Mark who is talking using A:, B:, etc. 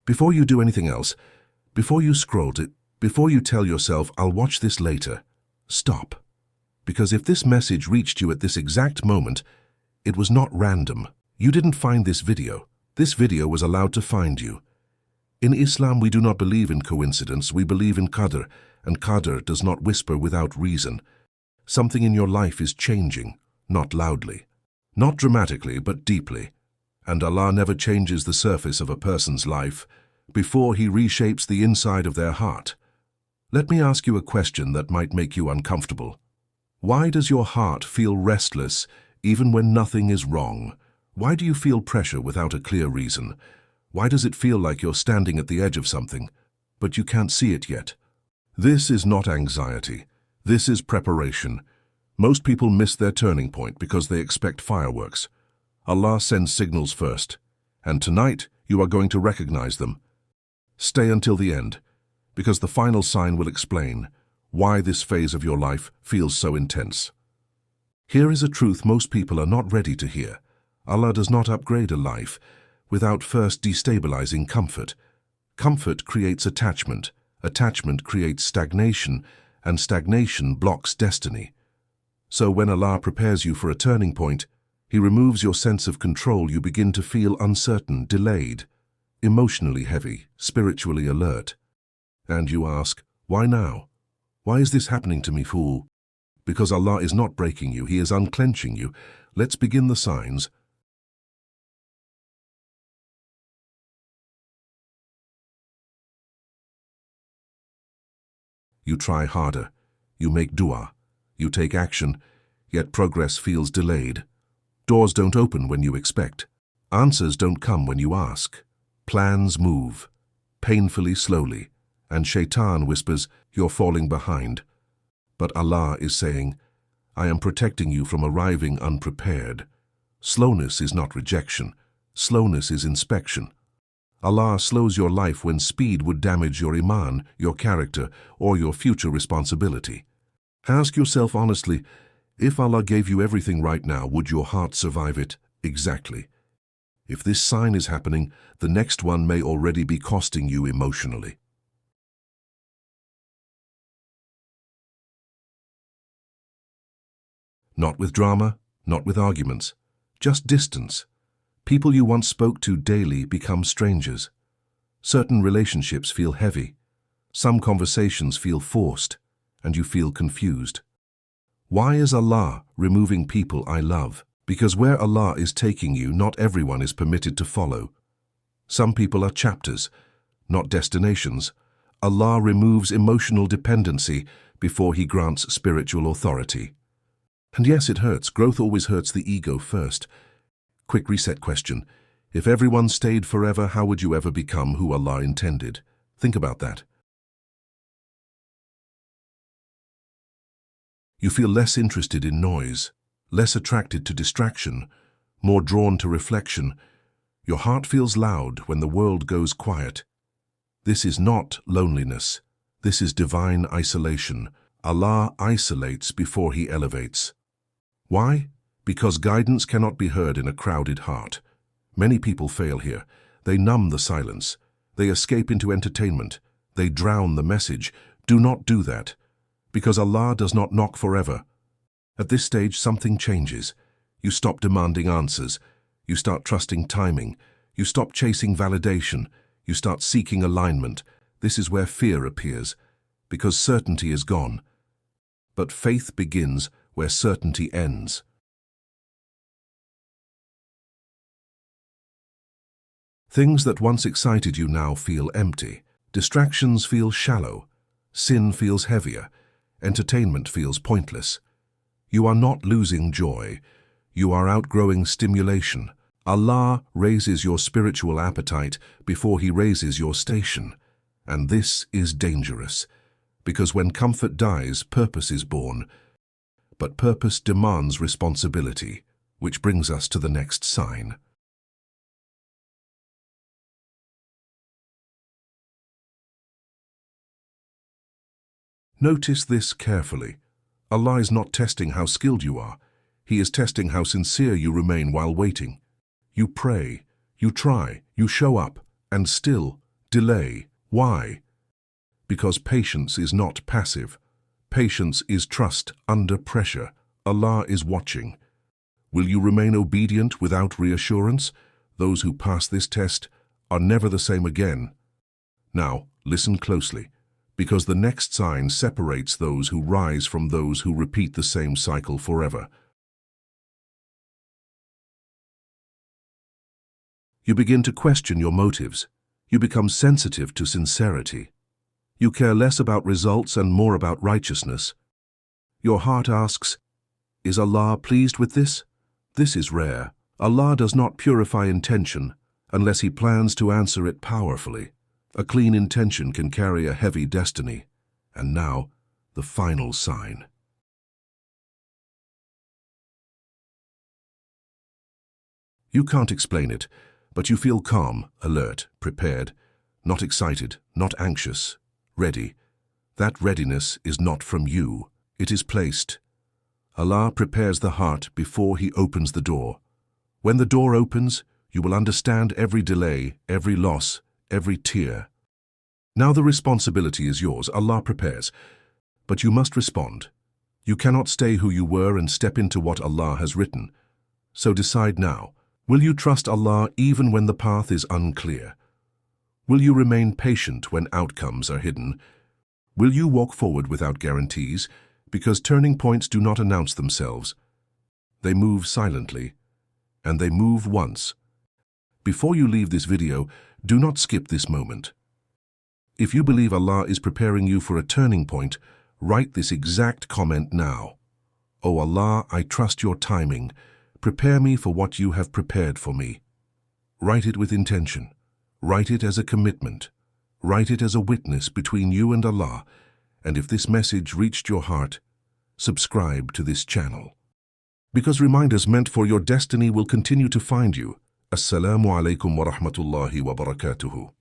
A: Before you do anything else, before you scroll it, before you tell yourself, I'll watch this later, stop. Because if this message reached you at this exact moment, it was not random. You didn't find this video. This video was allowed to find you. In Islam, we do not believe in coincidence, we believe in Qadr, and Qadr does not whisper without reason. Something in your life is changing, not loudly, not dramatically, but deeply. And Allah never changes the surface of a person's life before He reshapes the inside of their heart. Let me ask you a question that might make you uncomfortable. Why does your heart feel restless even when nothing is wrong? Why do you feel pressure without a clear reason? Why does it feel like you're standing at the edge of something, but you can't see it yet? This is not anxiety. This is preparation. Most people miss their turning point because they expect fireworks. Allah sends signals first, and tonight you are going to recognize them. Stay until the end, because the final sign will explain why this phase of your life feels so intense. Here is a truth most people are not ready to hear. Allah does not upgrade a life without first destabilizing comfort. Comfort creates attachment, attachment creates stagnation, and stagnation blocks destiny. So when Allah prepares you for a turning point, He removes your sense of control. You begin to feel uncertain, delayed, emotionally heavy, spiritually alert. And you ask, why now? Why is this happening to me, fool? Because Allah is not breaking you, He is unclenching you. Let's begin the signs. You try harder, you make dua, you take action, yet progress feels delayed. Doors don't open when you expect. Answers don't come when you ask. Plans move, painfully slowly, and Shaitan whispers, you're falling behind. But Allah is saying, I am protecting you from arriving unprepared. Slowness is not rejection. Slowness is inspection. Allah slows your life when speed would damage your iman, your character, or your future responsibility. Ask yourself honestly, if Allah gave you everything right now, would your heart survive it? Exactly. If this sign is happening, the next one may already be costing you emotionally. Not with drama, not with arguments, just distance. People you once spoke to daily become strangers. Certain relationships feel heavy. Some conversations feel forced, and you feel confused. Why is Allah removing people I love? Because where Allah is taking you, not everyone is permitted to follow. Some people are chapters, not destinations. Allah removes emotional dependency before He grants spiritual authority. And yes, it hurts. Growth always hurts the ego first. Quick reset question. If everyone stayed forever, how would you ever become who Allah intended? Think about that. You feel less interested in noise, less attracted to distraction, more drawn to reflection. Your heart feels loud when the world goes quiet. This is not loneliness. This is divine isolation. Allah isolates before He elevates. Why? Because guidance cannot be heard in a crowded heart. Many people fail here. They numb the silence. They escape into entertainment. They drown the message. Do not do that. Because Allah does not knock forever. At this stage, something changes. You stop demanding answers. You start trusting timing. You stop chasing validation. You start seeking alignment. This is where fear appears, because certainty is gone. But faith begins where certainty ends. Things that once excited you now feel empty. Distractions feel shallow. Sin feels heavier. Entertainment feels pointless. You are not losing joy. You are outgrowing stimulation. Allah raises your spiritual appetite before He raises your station. And this is dangerous, because when comfort dies, purpose is born. But purpose demands responsibility, which brings us to the next sign. Notice this carefully. Allah is not testing how skilled you are. He is testing how sincere you remain while waiting. You pray, you try, you show up, and still, Delay. Why? Because patience is not passive. Patience is trust under pressure. Allah is watching. Will you remain obedient without reassurance? Those who pass this test are never the same again. Now, listen closely, because the next sign separates those who rise from those who repeat the same cycle forever. You begin to question your motives. You become sensitive to sincerity. You care less about results and more about righteousness. Your heart asks, is Allah pleased with this? This is rare. Allah does not purify intention unless He plans to answer it powerfully. A clean intention can carry a heavy destiny. And now, the final sign. You can't explain it, but you feel calm, alert, prepared, not excited, not anxious, ready. That readiness is not from you. It is placed. Allah prepares the heart before He opens the door. When the door opens, you will understand every delay, every loss, every tear. Now the responsibility is yours. Allah prepares. But you must respond. You cannot stay who you were and step into what Allah has written. So decide now. Will you trust Allah even when the path is unclear? Will you remain patient when outcomes are hidden? Will you walk forward without guarantees? Because turning points do not announce themselves. They move silently, and they move once. Before you leave this video, do not skip this moment. If you believe Allah is preparing you for a turning point, write this exact comment now. O Allah, I trust your timing. Prepare me for what you have prepared for me. Write it with intention. Write it as a commitment. Write it as a witness between you and Allah. And if this message reached your heart, subscribe to this channel. Because reminders meant for your destiny will continue to find you. Assalamu alaikum wa rahmatullahi wa barakatuhu.